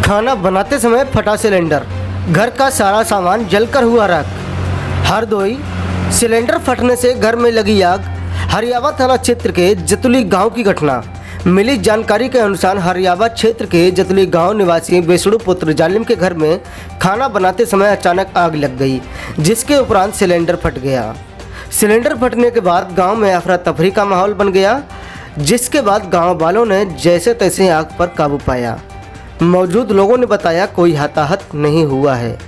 खाना बनाते समय फटा सिलेंडर, घर का सारा सामान जलकर हुआ राख। हरदोई सिलेंडर फटने से घर में लगी आग। हरियावा थाना क्षेत्र के जतुली गांव की घटना। मिली जानकारी के अनुसार हरियावा क्षेत्र के जतुली गांव निवासी विष्णु पुत्र जालिम के घर में खाना बनाते समय अचानक आग लग गई, जिसके उपरांत सिलेंडर फट गया। सिलेंडर फटने के बाद गांव में अफरा तफरी का माहौल बन गया, जिसके बाद गांव वालों ने जैसे तैसे आग पर काबू पाया। मौजूद लोगों ने बताया कोई हताहत नहीं हुआ है।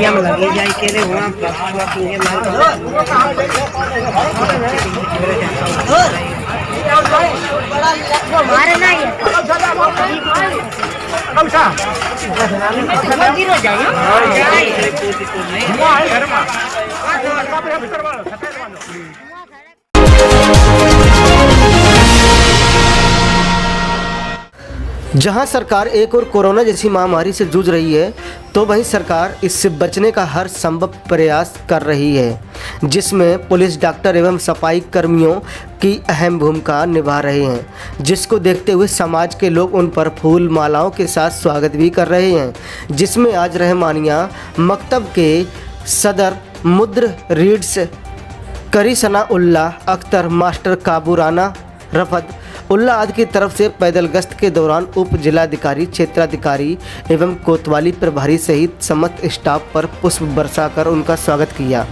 में लगे जाए के रे वहाँ मारे ना ये जहां सरकार एक और कोरोना जैसी महामारी से जूझ रही है, तो वहीं सरकार इससे बचने का हर संभव प्रयास कर रही है, जिसमें पुलिस, डॉक्टर एवं सफाई कर्मियों की अहम भूमिका निभा रहे हैं, जिसको देखते हुए समाज के लोग उन पर फूल मालाओं के साथ स्वागत भी कर रहे हैं। जिसमें आज रहमानिया मकतब के सदर मुद्र रीड्स करीसना उल्ला अख्तर, मास्टर काबूराना रफत उल्ला आदि की तरफ से पैदल गश्त के दौरान उप जिलाधिकारी, क्षेत्राधिकारी एवं कोतवाली प्रभारी सहित समस्त स्टाफ पर पुष्प बरसाकर उनका स्वागत किया।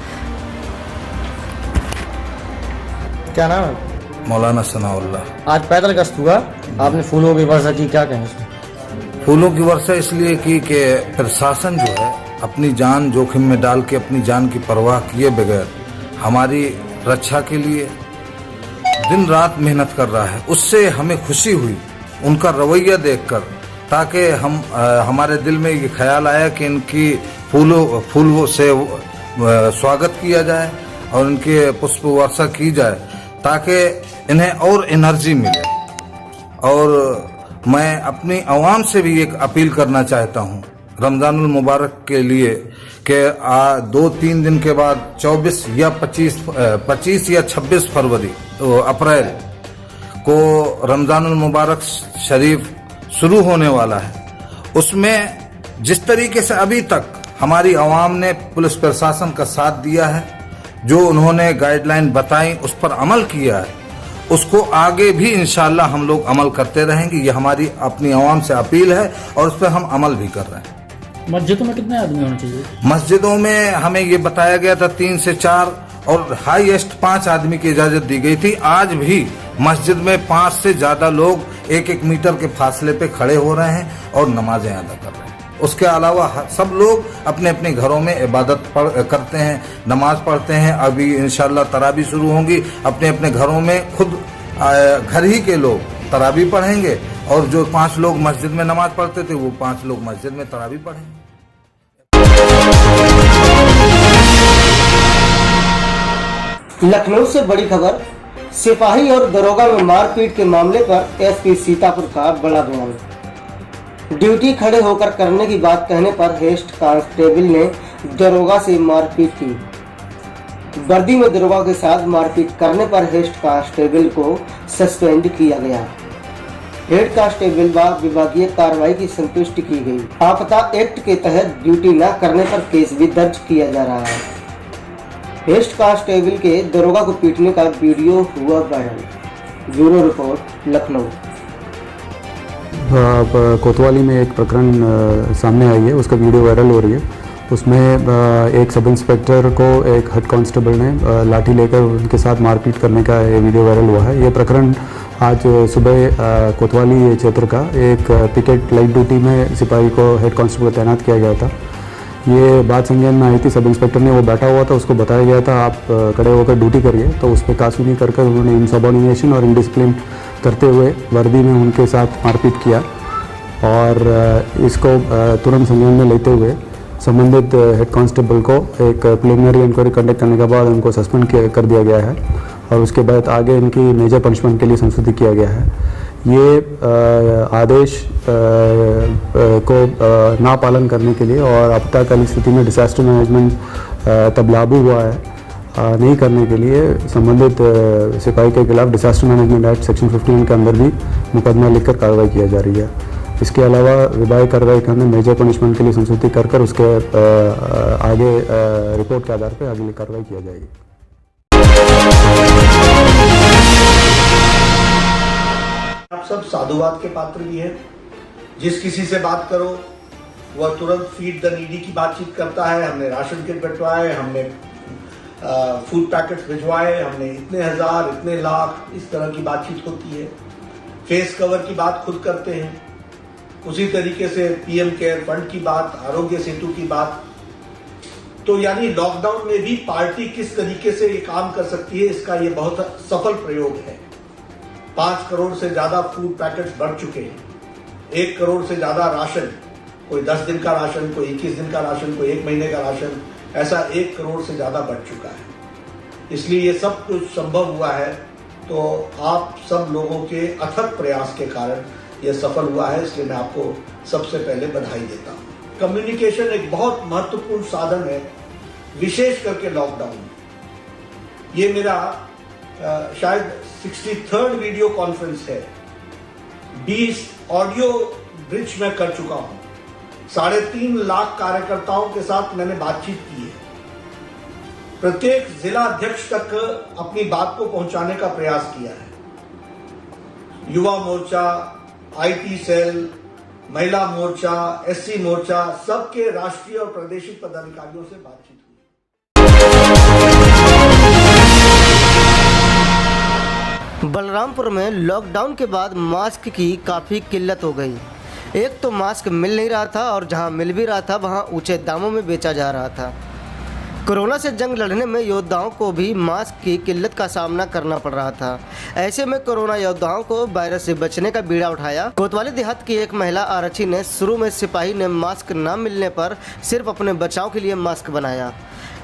क्या नाम है? मौलाना सनाउल्लाह। आज पैदल गश्त हुआ, आपने फूलों की वर्षा की, क्या कहें इसमें? फूलों की वर्षा इसलिए की कि प्रशासन जो है अपनी जान जोखिम में डाल के अपनी जान की परवाह किए बगैर हमारी रक्षा के लिए दिन रात मेहनत कर रहा है। उससे हमें खुशी हुई उनका रवैया देखकर, ताकि हमारे दिल में ये ख्याल आया कि इनकी फूलों से स्वागत किया जाए और इनके पुष्प वर्षा की जाए, ताकि इन्हें और एनर्जी मिले। और मैं अपनी आवाम से भी एक अपील करना चाहता हूँ रमजानुल मुबारक के लिए कि 2-3 दिन के बाद 25 या 26 फरवरी अप्रैल को रमजानुल मुबारक शरीफ शुरू होने वाला है। उसमें जिस तरीके से अभी तक हमारी आवाम ने पुलिस प्रशासन का साथ दिया है, जो उन्होंने गाइडलाइन बताई उस पर अमल किया है, उसको आगे भी इंशाअल्लाह हम लोग अमल करते रहेंगे। ये हमारी अपनी आवाम से अपील है और उस पर हम अमल भी कर रहे हैं। मस्जिदों में कितने आदमी होने चाहिए? मस्जिदों में हमें ये बताया गया था 3 से 4 और हाईएस्ट 5 आदमी की इजाजत दी गई थी। आज भी मस्जिद में 5 से ज्यादा लोग 1-1 मीटर के फासले पे खड़े हो रहे हैं और नमाजें अदा कर रहे हैं। उसके अलावा सब लोग अपने अपने घरों में इबादत करते हैं, नमाज पढ़ते हैं। अभी इंशाअल्लाह तरावी शुरू होंगी, अपने अपने घरों में खुद घर ही के लोग तरावी पढ़ेंगे और जो 5 लोग मस्जिद में नमाज पढ़ते थे वो 5 लोग मस्जिद में तरावी पढ़ेंगे। लखनऊ से बड़ी खबर। सिपाही और दरोगा में मारपीट के मामले पर एसपी सीतापुर का बड़ा बयान। ड्यूटी खड़े होकर करने की बात कहने पर हेड कांस्टेबल ने दरोगा से मारपीट की। वर्दी में दरोगा के साथ मारपीट करने पर हेड कांस्टेबल को सस्पेंड किया गया। हेड कांस्टेबल व विभागीय कार्रवाई की संतुष्टि की गई। आपदा एक्ट के तहत ड्यूटी न करने पर केस भी दर्ज किया जा रहा है। हेड कांस्टेबल के दरोगा को पीटने का वीडियो हुआ वायरल। Bureau report, Lucknow. कोतवाली में एक प्रकरण सामने आई है, उसका वीडियो वायरल हो रही है। उसमें एक सब इंस्पेक्टर को एक हेड कांस्टेबल ने लाठी लेकर उनके साथ मारपीट करने का ये वीडियो वायरल हुआ है। ये प्रकरण आज सुबह कोतवाली क्षेत्र का एक पिकेट लाइट ड्यूटी में सिपाही को हेड कांस्टेबल को तैनात किया गया था। ये बात संज्ञान में आई थी, सब इंस्पेक्टर ने, वो बैठा हुआ था, उसको बताया गया था आप खड़े होकर ड्यूटी करिए, तो उस पर कासूनी कर उन्होंने इनसबॉर्डिनेशन और इनडिसिप्लिन करते हुए वर्दी में उनके साथ मारपीट किया और इसको तुरंत संज्ञान में लेते हुए संबंधित हेड कांस्टेबल को एक प्रिलिमिनरी इंक्वायरी कंडक्ट करने के बाद उनको सस्पेंड कर दिया गया है और उसके बाद आगे इनकी मेजर पनिशमेंट के लिए संशोधित किया गया है। ये आदेश को ना पालन करने के लिए और आपदाकालीन स्थिति में डिजास्टर मैनेजमेंट तब लागू हुआ है नहीं करने के लिए संबंधित सिपाही के खिलाफ डिजास्टर मैनेजमेंट एक्ट सेक्शन 51 के अंदर भी मुकदमा लिखकर कार्रवाई की जा रही है। इसके अलावा विभागीय कार्रवाई के अंदर मेजर पनिशमेंट के लिए संशोधित कर उसके आगे रिपोर्ट के आधार पर अगली कार्रवाई की जाएगी। आप सब साधुवाद के पात्र भी हैं। जिस किसी से बात करो वह तुरंत फीड द नीडी की बातचीत करता है। हमने राशन किट बंटवाए, हमने फूड पैकेट्स भिजवाए, हमने इतने हजार, इतने लाख, इस तरह की बातचीत होती है। फेस कवर की बात खुद करते हैं। उसी तरीके से पीएम केयर फंड की बात, आरोग्य सेतु की बात। तो यानी लॉकडाउन में भी पार्टी किस तरीके से ये काम कर सकती है, इसका ये बहुत सफल प्रयोग है। 5 करोड़ से ज्यादा फूड पैकेट्स बढ़ चुके हैं। 1 करोड़ से ज्यादा राशन, कोई 10 दिन का राशन, कोई 21 दिन का राशन, कोई 1 महीने का राशन, ऐसा 1 करोड़ से ज्यादा बढ़ चुका है। इसलिए ये सब कुछ संभव हुआ है तो आप सब लोगों के अथक प्रयास के कारण ये सफल हुआ है। इसलिए मैं आपको सबसे पहले बधाई देता हूँ। कम्युनिकेशन एक बहुत महत्वपूर्ण साधन है, विशेष करके लॉकडाउन में। ये मेरा शायद 63rd वीडियो कॉन्फ्रेंस है। 20 ऑडियो ब्रिज में कर चुका हूं। 3.5 लाख कार्यकर्ताओं के साथ मैंने बातचीत की है। प्रत्येक जिला अध्यक्ष तक अपनी बात को पहुंचाने का प्रयास किया है। युवा मोर्चा, आईटी सेल, महिला मोर्चा, एससी मोर्चा, सबके राष्ट्रीय और प्रादेशिक पदाधिकारियों से बातचीत हुई। बलरामपुर में लॉकडाउन के बाद मास्क की काफ़ी किल्लत हो गई। एक तो मास्क मिल नहीं रहा था और जहां मिल भी रहा था वहां ऊंचे दामों में बेचा जा रहा था। कोरोना से जंग लड़ने में योद्धाओं को भी मास्क की किल्लत का सामना करना पड़ रहा था। ऐसे में कोरोना योद्धाओं को वायरस से बचने का बीड़ा उठाया। कोतवाली देहात की एक महिला आरक्षी ने शुरू में सिपाही ने मास्क न मिलने पर सिर्फ अपने बचाव के लिए मास्क बनाया।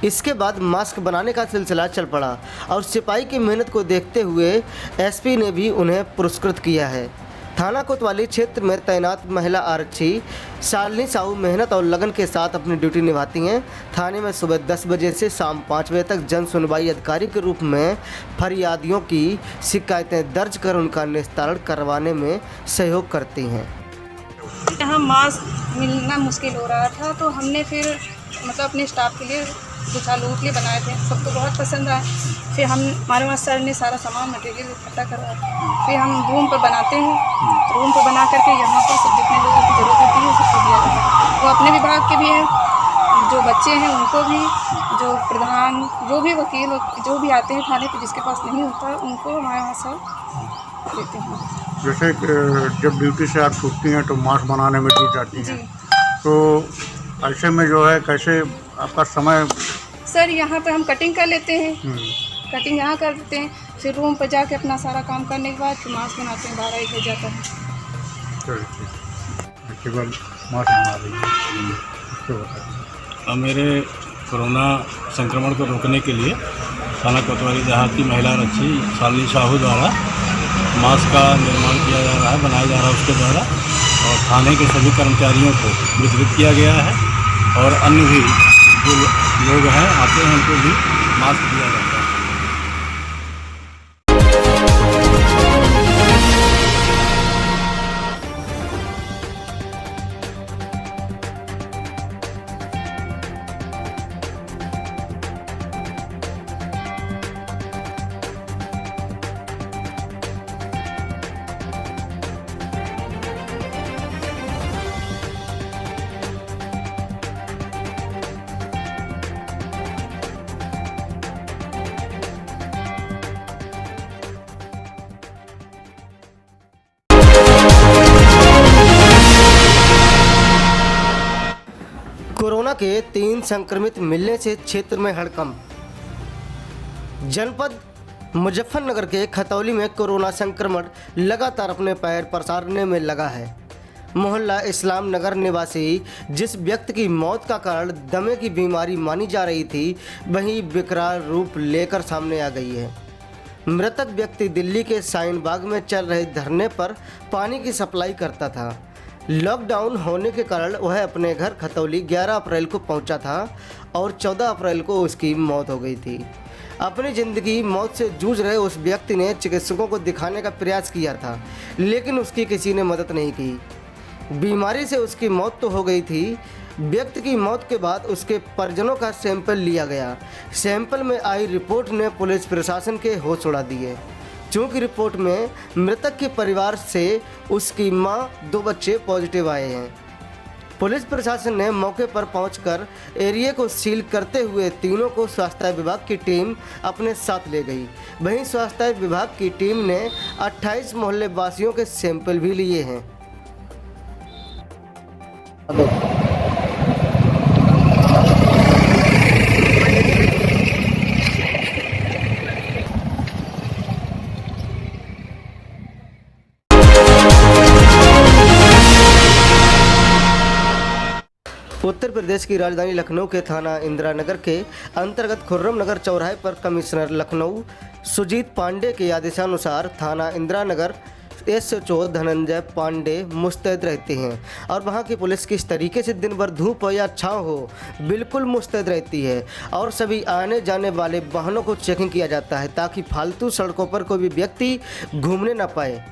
इसके बाद मास्क बनाने का सिलसिला चल पड़ा और सिपाही की मेहनत को देखते हुए एसपी ने भी उन्हें पुरस्कृत किया है। थाना कोतवाली क्षेत्र में तैनात महिला आरक्षी शालिनी साहू मेहनत और लगन के साथ अपनी ड्यूटी निभाती हैं। थाने में सुबह 10 बजे से शाम 5 बजे तक जन सुनवाई अधिकारी के रूप में फरियादियों की शिकायतें दर्ज कर उनका निस्तारण करवाने में सहयोग करती हैं। यहाँ मास्क मिलना मुश्किल हो रहा था तो हमने फिर मतलब अपने स्टाफ के लिए कुछ आलूट लिए बनाए थे। सबको बहुत पसंद आए। फिर हमारे वहाँ सर ने सारा सामान मटेरियल इकट्ठा करवाया। फिर हम रूम पर बनाते हैं। रूम पर बना करके यहाँ पर सब जितने लोगों की ज़रूरत होती है सबको दिया जाता है। वो अपने विभाग के भी हैं, जो बच्चे हैं उनको भी, जो प्रधान, जो भी वकील जो भी आते हैं थाने पर, जिसके पास नहीं होता उनको हमारे वहाँ सब देते हैं। जैसे जब ड्यूटी से आप छूटती हैं तो मास्क बनाने में जुट जाती हैं, तो ऐसे में जो है कैसे आपका समय? सर यहाँ पर हम कटिंग कर लेते हैं। कटिंग यहाँ कर देते हैं, फिर रूम पर जाके अपना सारा काम करने के बाद फिर मास्क बनाते हैं। 12-1 बज जाता है। केवल मास्क बना रही है। मेरे कोरोना संक्रमण को रोकने के लिए थाना कोतवाली देहात की महिला आरक्षी शालिनी साहू द्वारा मास्क का निर्माण किया जा रहा है, बनाया जा रहा है उसके द्वारा, और थाने के सभी कर्मचारियों को वितरित किया गया है। और अन्य भी जो लोग हैं आते हैं उनको भी मास्क दिया जाता है। कोरोना के 3 संक्रमित मिलने से क्षेत्र में हड़कंप। जनपद मुजफ्फरनगर के खतौली में कोरोना संक्रमण लगातार अपने पैर पसारने में लगा है। मोहल्ला इस्लाम नगर निवासी जिस व्यक्ति की मौत का कारण दमे की बीमारी मानी जा रही थी, वहीं विकराल रूप लेकर सामने आ गई है। मृतक व्यक्ति दिल्ली के शाहीन बाग में चल रहे धरने पर पानी की सप्लाई करता था। लॉकडाउन होने के कारण वह अपने घर खतौली 11 अप्रैल को पहुंचा था और 14 अप्रैल को उसकी मौत हो गई थी। अपनी ज़िंदगी मौत से जूझ रहे उस व्यक्ति ने चिकित्सकों को दिखाने का प्रयास किया था, लेकिन उसकी किसी ने मदद नहीं की। बीमारी से उसकी मौत तो हो गई थी। व्यक्ति की मौत के बाद उसके परिजनों का सैंपल लिया गया। सैंपल में आई रिपोर्ट ने पुलिस प्रशासन के होश उड़ा दिए। चूँकि रिपोर्ट में मृतक के परिवार से उसकी मां, 2 बच्चे पॉजिटिव आए हैं। पुलिस प्रशासन ने मौके पर पहुंचकर एरिया को सील करते हुए तीनों को स्वास्थ्य विभाग की टीम अपने साथ ले गई। वहीं स्वास्थ्य विभाग की टीम ने 28 मोहल्ले वासियों के सैंपल भी लिए हैं। उत्तर प्रदेश की राजधानी लखनऊ के थाना इंदिरा नगर के अंतर्गत खुर्रम नगर चौराहे पर कमिश्नर लखनऊ सुजीत पांडे के आदेशानुसार थाना इंदिरा नगर SHO धनंजय पांडे मुस्तैद रहते हैं और वहां की पुलिस किस तरीके से दिन भर धूप हो या छाँव हो बिल्कुल मुस्तैद रहती है और सभी आने जाने वाले वाहनों को चेकिंग किया जाता है ताकि फालतू सड़कों पर कोई भी व्यक्ति घूमने न पाए।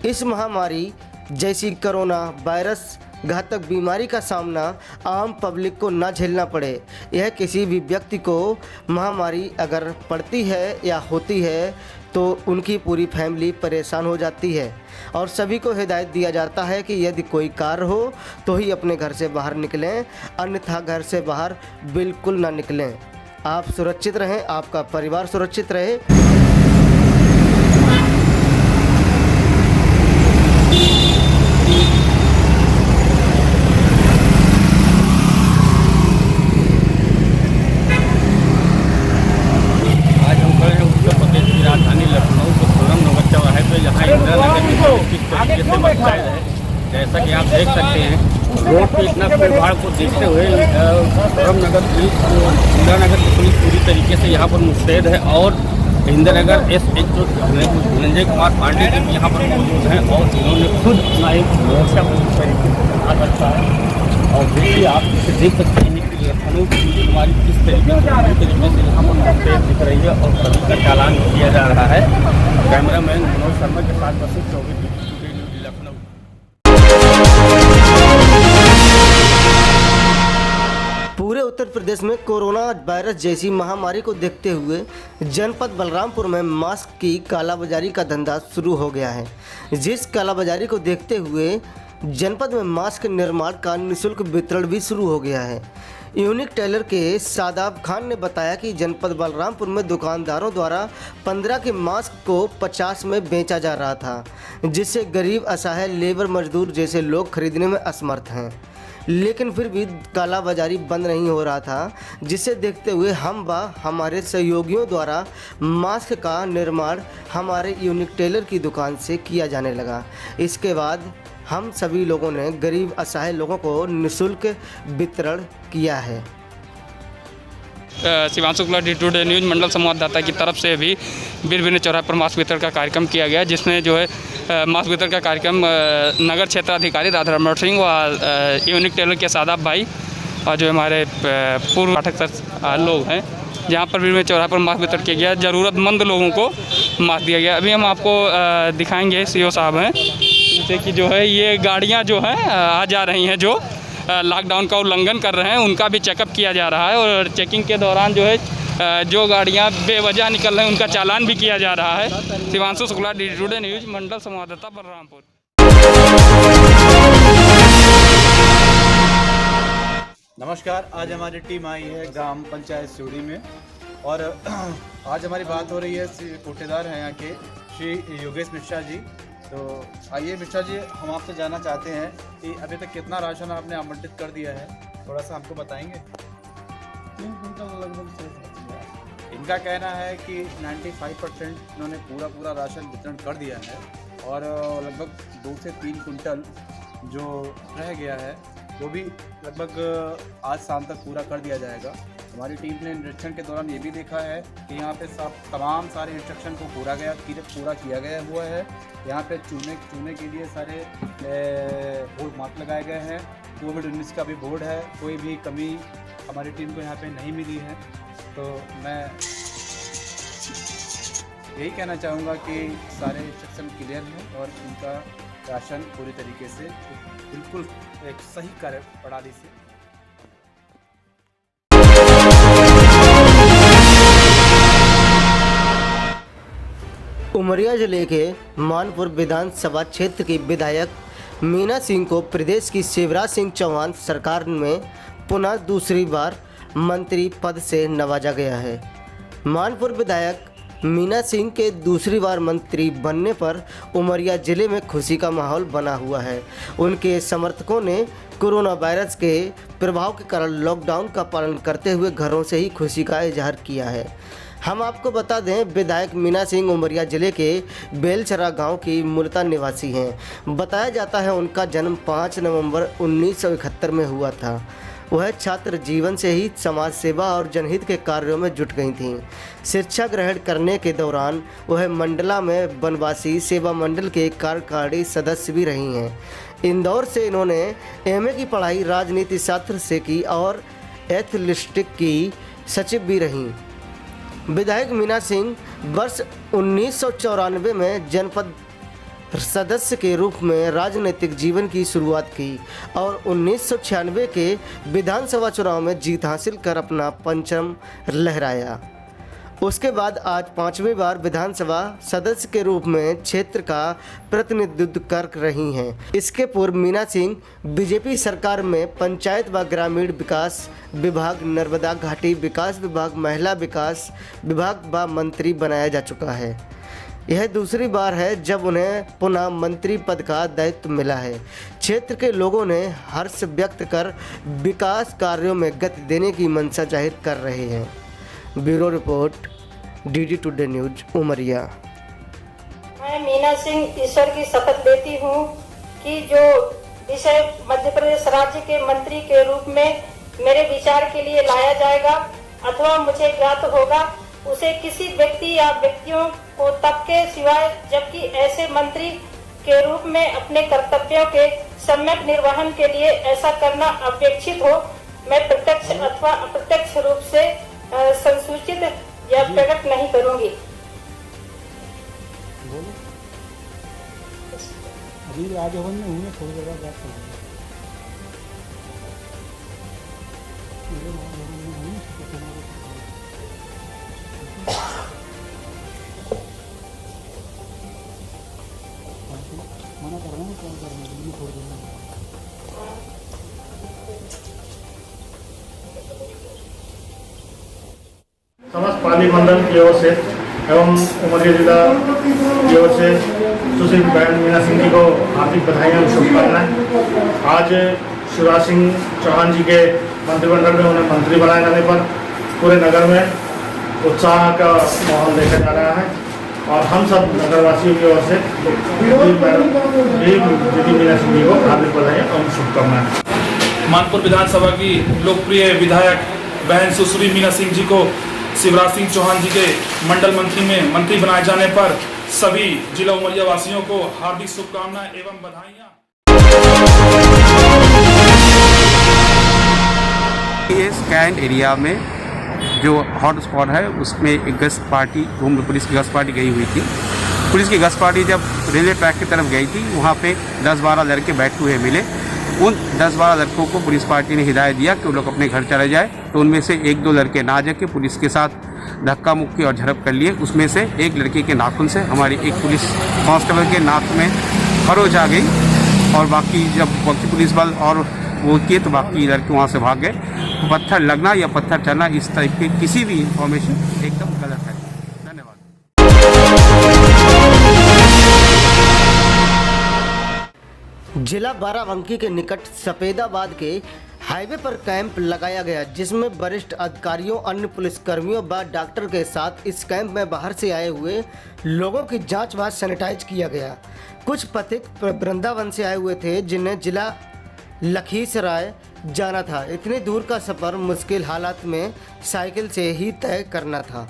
इस महामारी जैसी कोरोना वायरस घातक बीमारी का सामना आम पब्लिक को ना झेलना पड़े। यह किसी भी व्यक्ति को महामारी अगर पड़ती है या होती है तो उनकी पूरी फैमिली परेशान हो जाती है और सभी को हिदायत दिया जाता है कि यदि कोई कार्य हो तो ही अपने घर से बाहर निकलें, अन्यथा घर से बाहर बिल्कुल ना निकलें। आप सुरक्षित रहें, आपका परिवार सुरक्षित रहे। जैसा कि आप देख सकते हैं रोड पे इतना भीड़ को देखते हुए खुर्रम नगर पुलिस इंदिरा नगर की पुलिस पूरी तरीके से यहाँ पर मुस्तैद है और इंदिरा नगर SHO धनंजय कुमार पांडे जी भी यहाँ पर मौजूद हैं और इन्होंने खुद अपना एक मोर्चा पूरी तरीके से बना रखा है। और देखिए आप इसे देख सकते हैं कि लखनऊ की हमारी किस तरीके से यहाँ पर मुस्तैद दिख रही है और सभी का चालान किया जा रहा है। कैमरामैन मनोज शर्मा के साथ वसीम चौबे लखनऊ। पूरे उत्तर प्रदेश में कोरोना वायरस जैसी महामारी को देखते हुए जनपद बलरामपुर में मास्क की कालाबाजारी का धंधा शुरू हो गया है। जिस कालाबाजारी को देखते हुए जनपद में मास्क निर्माण का निःशुल्क वितरण भी शुरू हो गया है। यूनिक टेलर के सादाब खान ने बताया कि जनपद बलरामपुर में दुकानदारों द्वारा 15 के मास्क को 50 में बेचा जा रहा था, जिससे गरीब, असहाय, लेबर मजदूर जैसे लोग खरीदने में असमर्थ हैं। लेकिन फिर भी कालाबाजारी बंद नहीं हो रहा था, जिसे देखते हुए हम व हमारे सहयोगियों द्वारा मास्क का निर्माण हमारे यूनिक टेलर की दुकान से किया जाने लगा। इसके बाद हम सभी लोगों ने गरीब, असहाय लोगों को निःशुल्क वितरण किया है। शिवांशु शुक्ला, D2 न्यूज़ मंडल संवाददाता की तरफ से भी बीरबिन चौराहे पर मास्क वितरण का कार्यक्रम किया गया, जिसमें जो है मास्क वितरण का कार्यक्रम नगर क्षेत्राधिकारी राधा रमण सिंह व यूनिक टेलर के सादाब भाई और जो हमारे पूर्व पाठक लोग हैं, जहाँ पर बीरबिन चौराहे पर मास्क वितरण किया गया। ज़रूरतमंद लोगों को मास्क दिया गया। अभी हम आपको दिखाएंगे, CO साहब हैं, जैसे कि जो है ये गाड़ियाँ जो हैं आ जा रही हैं, जो लॉकडाउन का उल्लंघन कर रहे हैं उनका भी चेकअप किया जा रहा है और चेकिंग के दौरान जो है जो गाड़ियां बेवजह निकल रही हैं उनका चालान भी किया जा रहा है। शिवांशु शुक्ला, D2 न्यूज़ मंडल संवाददाता बलरामपुर। नमस्कार, आज हमारी टीम आई है ग्राम पंचायत सूरी में और आज हमारी बात हो रही है, कोटेदार हैं यहाँ के श्री योगेश मिश्रा जी। तो आइए मिश्रा जी, हम आपसे जानना चाहते हैं कि अभी तक कितना राशन आपने आवंटित कर दिया है, थोड़ा सा हमको बताएंगे। 3 कुंटल लगभग। इनका कहना है कि 95% इन्होंने पूरा राशन वितरण कर दिया है और लगभग 2 से 3 कुंटल जो रह गया है वो भी लगभग आज शाम तक पूरा कर दिया जाएगा। हमारी टीम ने निरीक्षण के दौरान ये भी देखा है कि यहाँ पे तमाम सारे इंस्ट्रक्शन को पूरा किया गया हुआ है। यहाँ पे चूने के लिए सारे बोर्ड मार्क लगाए गए हैं। कोविड-19 का भी बोर्ड है, कोई भी कमी हमारी टीम को यहाँ पे नहीं मिली है। तो मैं यही कहना चाहूँगा कि सारे सेक्शन क्लियर हैं और उनका राशन पूरी तरीके से बिल्कुल एक सही कार्य प्रणाली से उमरिया जिले के मानपुर विधानसभा क्षेत्र की विधायक मीना सिंह को प्रदेश की शिवराज सिंह चौहान सरकार में पुनः दूसरी बार मंत्री पद से नवाजा गया है। मानपुर विधायक मीना सिंह के दूसरी बार मंत्री बनने पर उमरिया जिले में खुशी का माहौल बना हुआ है। उनके समर्थकों ने कोरोना वायरस के प्रभाव के कारण लॉकडाउन का पालन करते हुए घरों से ही खुशी का इजहार किया है। हम आपको बता दें, विधायक मीना सिंह उमरिया जिले के बेलचरा गांव की मूलतः निवासी हैं। बताया जाता है उनका जन्म 5 नवंबर 1971 में हुआ था। वह छात्र जीवन से ही समाज सेवा और जनहित के कार्यों में जुट गई थीं। शिक्षा ग्रहण करने के दौरान वह मंडला में वनवासी सेवा मंडल के कार्यकारी सदस्य भी रही हैं। इंदौर से इन्होंने एमए की पढ़ाई राजनीति शास्त्र से की और एथलेटिक्स की सचिव भी रहीं। विधायक मीना सिंह वर्ष 1994 में जनपद सदस्य के रूप में राजनीतिक जीवन की शुरुआत की और 1996 के विधानसभा चुनाव में जीत हासिल कर अपना परचम लहराया। उसके बाद आज 5वीं बार विधानसभा सदस्य के रूप में क्षेत्र का प्रतिनिधित्व कर रही हैं। इसके पूर्व मीना सिंह बीजेपी सरकार में पंचायत व ग्रामीण विकास विभाग, नर्मदा घाटी विकास विभाग, महिला विकास विभाग व मंत्री बनाया जा चुका है। यह दूसरी बार है जब उन्हें पुनः मंत्री पद का दायित्व मिला है। क्षेत्र के लोगों ने हर्ष व्यक्त कर विकास कार्यों में गति देने की मंशा जाहिर कर रहे हैं। Bureau report, DD today news, Umaria. मैं मीना सिंह ईश्वर की शपथ लेती हूँ कि जो विषय मध्य प्रदेश राज्य के मंत्री के रूप में मेरे विचार के लिए लाया जाएगा अथवा मुझे ज्ञात होगा, उसे किसी व्यक्ति या व्यक्तियों को तब के सिवाय जबकि ऐसे मंत्री के रूप में अपने कर्तव्यों के सम्यक निर्वहन के लिए ऐसा करना अपेक्षित हो, मैं प्रत्यक्ष अथवा अप्रत्यक्ष रूप से संसूचित या प्रकट नहीं करूंगी। अभी राजभवन में हूँ, थोड़ी देर बाद बात करूँगा। मना कर रहा हूँ, कॉल करने के लिए थोड़ी देर में। समस्त पाली मंडल की ओर से एवं उमरिया जिला की ओर से सुश्री बहन मीना सिंह जी को हार्दिक बधाइयाँ और शुभकामनाएं। आज शिवराज सिंह चौहान जी के मंत्रिमंडल में उन्हें मंत्री बनाए जाने पर पूरे नगर में उत्साह का माहौल देखा जा रहा है और हम सब नगरवासियों की ओर से दीदी मीना सिंह जी को हार्दिक बधाइयाँ और शुभकामनाएं। मानपुर विधानसभा की लोकप्रिय विधायक बहन सुश्री मीना सिंह जी को शिवराज सिंह चौहान जी के मंडल मंत्री में मंत्री बनाए जाने पर सभी जिला उमरिया वासियों को हार्दिक शुभकामनाएं एवं बधाइयां। ये स्कैंड एरिया में जो हॉट स्पॉट है उसमें एक गश्त पार्टी, पुलिस की गश्त पार्टी गई हुई थी। पुलिस की गश्त पार्टी जब रेलवे ट्रैक की तरफ गई थी, वहाँ पे 10-12 लड़के बैठे हुए मिले। उन 10-12 लड़कों को पुलिस पार्टी ने हिदायत दिया कि वो लोग अपने घर चले जाए, तो उनमें से 1-2 लड़के ना जाके पुलिस के साथ धक्का मुक्की और झड़प कर लिए। उसमें से एक लड़के के नाखून से हमारी एक पुलिस कांस्टेबल के नाक में खरोच आ गई और बाकी पुलिस बल और वो किए तो बाकी लड़के वहाँ से भाग गए। पत्थर लगना या पत्थर चलना इस टाइप के किसी भी इंफॉर्मेशन एकदम गलत है। धन्यवाद। जिला बाराबंकी के निकट सफेदाबाद के हाईवे पर कैंप लगाया गया, जिसमें वरिष्ठ अधिकारियों, अन्य पुलिसकर्मियों व डॉक्टर के साथ इस कैंप में बाहर से आए हुए लोगों की जांच व सैनिटाइज किया गया। कुछ पथिक वृंदावन से आए हुए थे जिन्हें जिला लखीसराय जाना था। इतनी दूर का सफ़र मुश्किल हालात में साइकिल से ही तय करना था।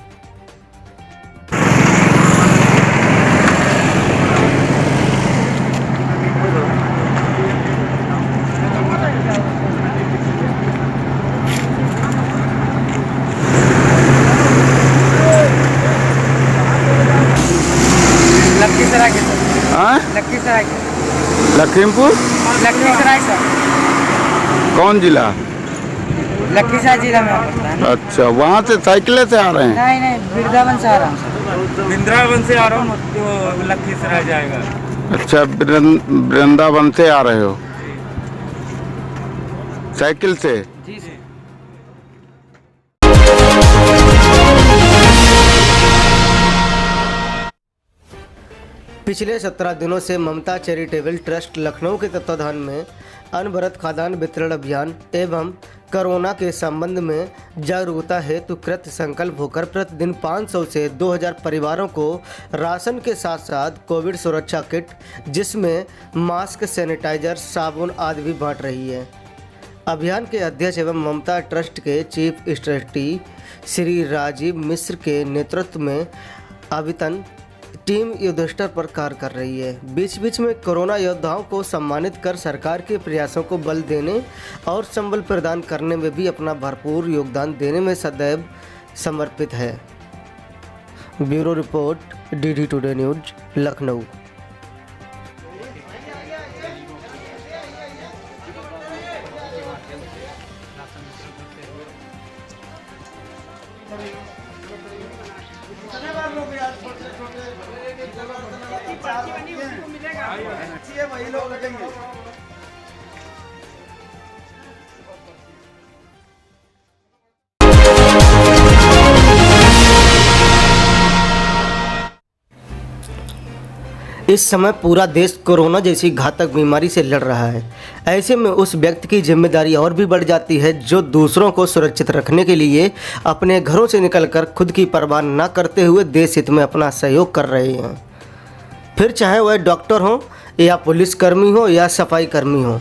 लखीमपुर लखीसराय सर, कौन जिला? लखीसराय जिला में पड़ता है। अच्छा, वहाँ से साइकिल से आ रहे हैं? नहीं नहीं, वृंदावन से आ रहा हूँ सर। वृंदावन से आ रहा हूँ तो लखीसराय जाएगा। अच्छा, वृंदावन से आ रहे हो साइकिल से? जी जी। पिछले 17 दिनों से ममता चैरिटेबल ट्रस्ट लखनऊ के तत्वाधान में अनवरत खाद्यान्न वितरण अभियान एवं कोरोना के संबंध में जागरूकता हेतु कृत संकल्प होकर प्रतिदिन 500 से 2000 परिवारों को राशन के साथ साथ कोविड सुरक्षा किट जिसमें मास्क, सैनिटाइजर, साबुन आदि भी बांट रही है। अभियान के अध्यक्ष एवं ममता ट्रस्ट के चीफ ट्रस्टी श्री राजीव मिश्र के नेतृत्व में अभितन टीम युद्धस्तर पर कार्य कर रही है। बीच बीच में कोरोना योद्धाओं को सम्मानित कर सरकार के प्रयासों को बल देने और संबल प्रदान करने में भी अपना भरपूर योगदान देने में सदैव समर्पित है। Bureau report, DD today news, Lucknow. इस समय पूरा देश कोरोना जैसी घातक बीमारी से लड़ रहा है। ऐसे में उस व्यक्ति की जिम्मेदारी और भी बढ़ जाती है जो दूसरों को सुरक्षित रखने के लिए अपने घरों से निकलकर खुद की परवाह न करते हुए देश हित में अपना सहयोग कर रहे हैं। फिर चाहे वह डॉक्टर हो या पुलिसकर्मी हो या सफाई कर्मी हो।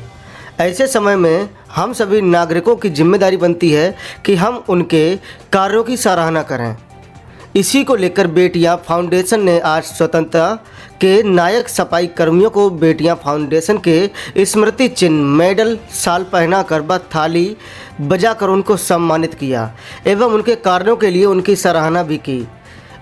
ऐसे समय में हम सभी नागरिकों की जिम्मेदारी बनती है कि हम उनके कार्यों की सराहना करें। इसी को लेकर बेटियां फाउंडेशन ने आज स्वतंत्रता के नायक सफाई कर्मियों को बेटियां फाउंडेशन के स्मृति चिन्ह, मेडल, शाल पहनाकर व थाली बजाकर उनको सम्मानित किया एवं उनके कार्यों के लिए उनकी सराहना भी की।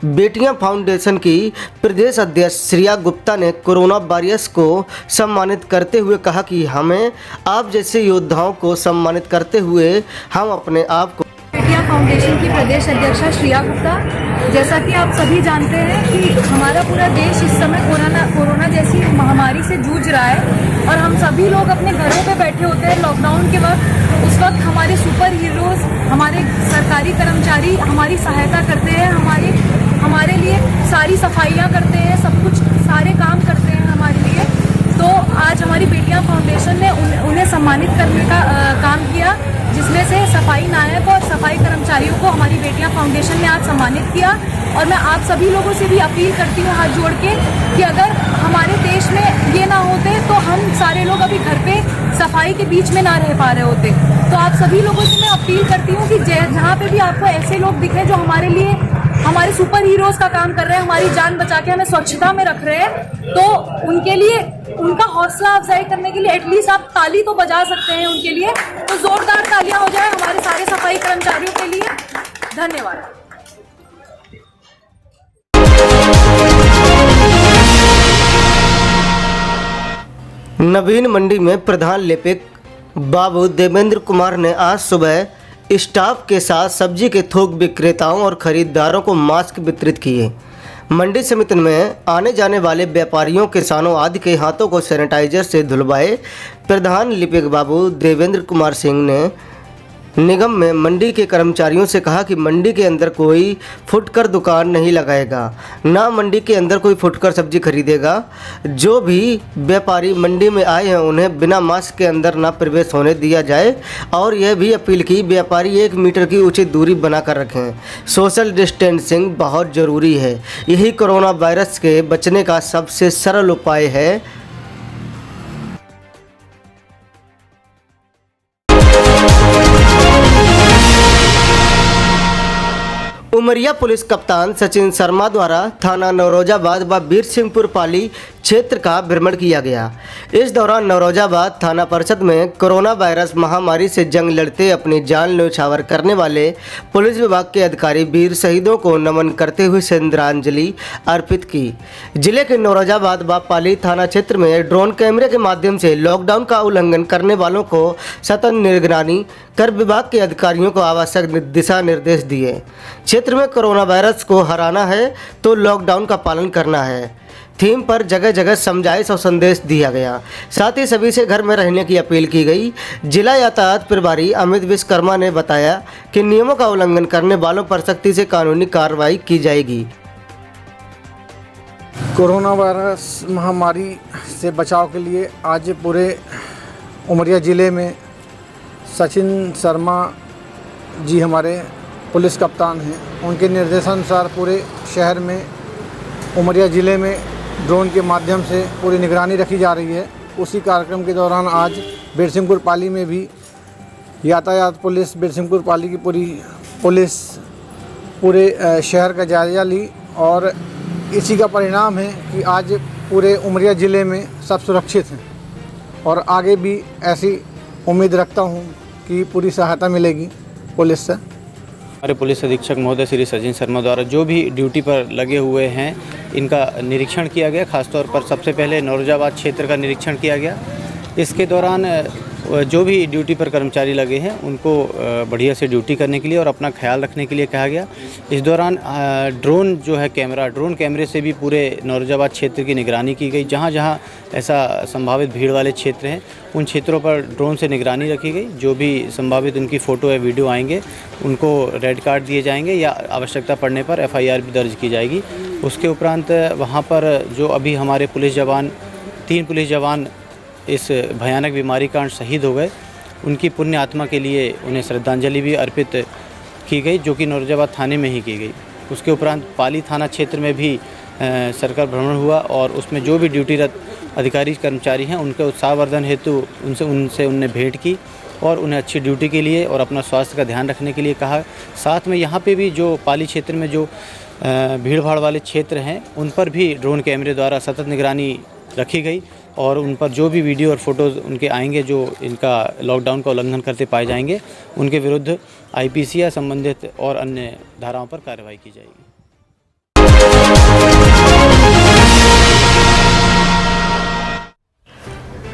बेटियां फाउंडेशन की प्रदेश अध्यक्ष श्रेया गुप्ता ने कोरोना वॉरियर्स को सम्मानित करते हुए कहा कि हमें आप जैसे योद्धाओं को सम्मानित करते हुए हम अपने आप को। बेटियां फाउंडेशन की प्रदेश अध्यक्षा श्रेया गुप्ता, जैसा कि आप सभी जानते हैं कि हमारा पूरा देश इस समय कोरोना जैसी महामारी से जूझ रहा है और हम सभी लोग अपने घरों पे बैठे होते हैं लॉकडाउन के वक्त। उस वक्त हमारे सुपर हीरोज, हमारे सरकारी कर्मचारी हमारी सहायता करते हैं, हमारे लिए सारी सफाइयाँ करते हैं, सब कुछ सारे काम करते हैं हमारे लिए। तो आज हमारी बेटियां फाउंडेशन ने उन्हें सम्मानित करने का काम किया, जिसमें से सफाई नायक और सफाई कर्मचारियों को हमारी बेटियां फाउंडेशन ने आज सम्मानित किया। और मैं आप सभी लोगों से भी अपील करती हूँ हाथ जोड़ के कि अगर हमारे देश में ये ना होते तो हम सारे लोग अभी घर पे सफाई के बीच में ना रह पा रहे होते। तो आप सभी लोगों से मैं अपील करती हूँ कि जहाँ पे भी आपको ऐसे लोग दिखे जो हमारे लिए हमारे सुपर हीरोज का काम कर रहे हैं, हमारी जान बचा के हमें स्वच्छता में रख रहे हैं, तो उनके लिए उनका हौसला अफजाई करने के लिए एटलीस्ट आप ताली तो बजा सकते हैं उनके लिए। तो जोरदार तालियां हो जाए हमारे सारे सफाई कर्मचारियों के लिए। धन्यवाद। नवीन मंडी में प्रधान लिपिक बाबू देवेंद्र कुमार ने आज सुबह स्टाफ के साथ सब्जी के थोक विक्रेताओं और खरीदारों को मास्क वितरित किए। मंडी समिति में आने जाने वाले व्यापारियों, किसानों आदि के हाथों को सैनिटाइजर से धुलवाए। प्रधान लिपिक बाबू देवेंद्र कुमार सिंह ने निगम में मंडी के कर्मचारियों से कहा कि मंडी के अंदर कोई फुटकर दुकान नहीं लगाएगा, ना मंडी के अंदर कोई फुटकर सब्जी खरीदेगा। जो भी व्यापारी मंडी में आए हैं उन्हें बिना मास्क के अंदर ना प्रवेश होने दिया जाए। और यह भी अपील की व्यापारी 1 मीटर की उचित दूरी बनाकर रखें। सोशल डिस्टेंसिंग बहुत ज़रूरी है, यही कोरोना वायरस के बचने का सबसे सरल उपाय है। उमरिया पुलिस कप्तान सचिन शर्मा द्वारा थाना नौरोजाबाद व वीर सिंहपुर पाली क्षेत्र का भ्रमण किया गया। इस दौरान नौरोजाबाद थाना परिषद में कोरोना वायरस महामारी से जंग लड़ते अपनी जान न्यौछावर करने वाले पुलिस विभाग के अधिकारी वीर शहीदों को नमन करते हुए श्रद्धांजलि अर्पित की। जिले के नौरोजाबाद व पाली थाना क्षेत्र में ड्रोन कैमरे के माध्यम से लॉकडाउन का उल्लंघन करने वालों को सतत निगरानी कर विभाग के अधिकारियों को आवश्यक दिशा निर्देश दिए। क्षेत्र में कोरोना वायरस को हराना है तो लॉकडाउन का पालन करना है थीम पर जगह जगह समझाइश और संदेश दिया गया। साथ ही सभी से घर में रहने की अपील की गई। जिला यातायात प्रभारी अमित विश्वकर्मा ने बताया कि नियमों का उल्लंघन करने वालों पर सख्ती से कानूनी कार्रवाई की जाएगी। कोरोना वायरस महामारी से बचाव के लिए आज पूरे उमरिया ज़िले में सचिन शर्मा जी हमारे पुलिस कप्तान हैं, उनके निर्देशानुसार पूरे शहर में उमरिया ज़िले में ड्रोन के माध्यम से पूरी निगरानी रखी जा रही है। उसी कार्यक्रम के दौरान आज बीरसिंहपुर पाली में भी यातायात पुलिस बीरसिंहपुर पाली की पूरी पुलिस पूरे शहर का जायज़ा ली और इसी का परिणाम है कि आज पूरे उमरिया ज़िले में सब सुरक्षित हैं और आगे भी ऐसी उम्मीद रखता हूं कि पूरी सहायता मिलेगी पुलिस से। हमारे पुलिस अधीक्षक महोदय श्री सचिन शर्मा द्वारा जो भी ड्यूटी पर लगे हुए हैं इनका निरीक्षण किया गया। खासतौर पर सबसे पहले नौरोजाबाद क्षेत्र का निरीक्षण किया गया। इसके दौरान जो भी ड्यूटी पर कर्मचारी लगे हैं उनको बढ़िया से ड्यूटी करने के लिए और अपना ख्याल रखने के लिए कहा गया। इस दौरान ड्रोन जो है ड्रोन कैमरे से भी पूरे नौरोजाबाद क्षेत्र की निगरानी की गई। जहां जहां ऐसा संभावित भीड़ वाले क्षेत्र हैं उन क्षेत्रों पर ड्रोन से निगरानी रखी गई। जो भी संभावित उनकी फ़ोटो या वीडियो आएंगे उनको रेड कार्ड दिए जाएंगे या आवश्यकता पड़ने पर FIR भी दर्ज की जाएगी। उसके उपरांत वहाँ पर जो अभी हमारे पुलिस जवान 3 पुलिस जवान इस भयानक बीमारी के कारण शहीद हो गए, उनकी पुण्य आत्मा के लिए उन्हें श्रद्धांजलि भी अर्पित की गई, जो कि नौरोजाबाद थाने में ही की गई। उसके उपरांत पाली थाना क्षेत्र में भी सरकार भ्रमण हुआ और उसमें जो भी ड्यूटीरत अधिकारी कर्मचारी हैं उनके उत्साहवर्धन हेतु उनने भेंट की और उन्हें अच्छी ड्यूटी के लिए और अपना स्वास्थ्य का ध्यान रखने के लिए कहा। साथ में यहाँ पे भी जो पाली क्षेत्र में जो भीड़ भाड़ वाले क्षेत्र हैं उन पर भी ड्रोन कैमरे द्वारा सतत निगरानी रखी गई और उन पर जो भी वीडियो और फोटोज़ उनके आएंगे जो इनका लॉकडाउन का उल्लंघन करते पाए जाएंगे उनके विरुद्ध IPC या संबंधित और अन्य धाराओं पर कार्रवाई की जाएगी।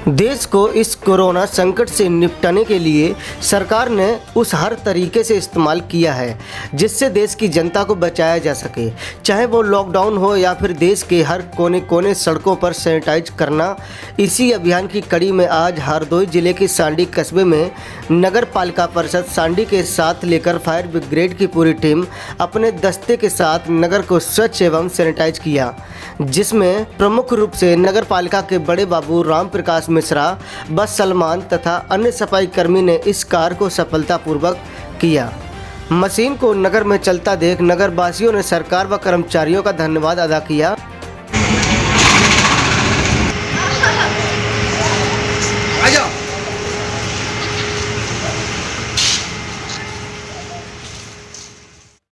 देश को इस कोरोना संकट से निपटने के लिए सरकार ने उस हर तरीके से इस्तेमाल किया है जिससे देश की जनता को बचाया जा सके, चाहे वो लॉकडाउन हो या फिर देश के हर कोने कोने सड़कों पर सैनिटाइज करना। इसी अभियान की कड़ी में आज हरदोई जिले के सांडी कस्बे में नगर पालिका परिषद सांडी के साथ लेकर फायर ब्रिगेड की पूरी टीम अपने दस्ते के साथ नगर को स्वच्छ एवं सैनिटाइज किया, जिसमें प्रमुख रूप से नगर पालिका के बड़े बाबू राम प्रकाश मिश्रा, बस सलमान तथा अन्य सफाई कर्मी ने इस कार्य को सफलतापूर्वक किया। मशीन को नगर में चलता देख नगर वासियों ने सरकार व कर्मचारियों का धन्यवाद अदा किया।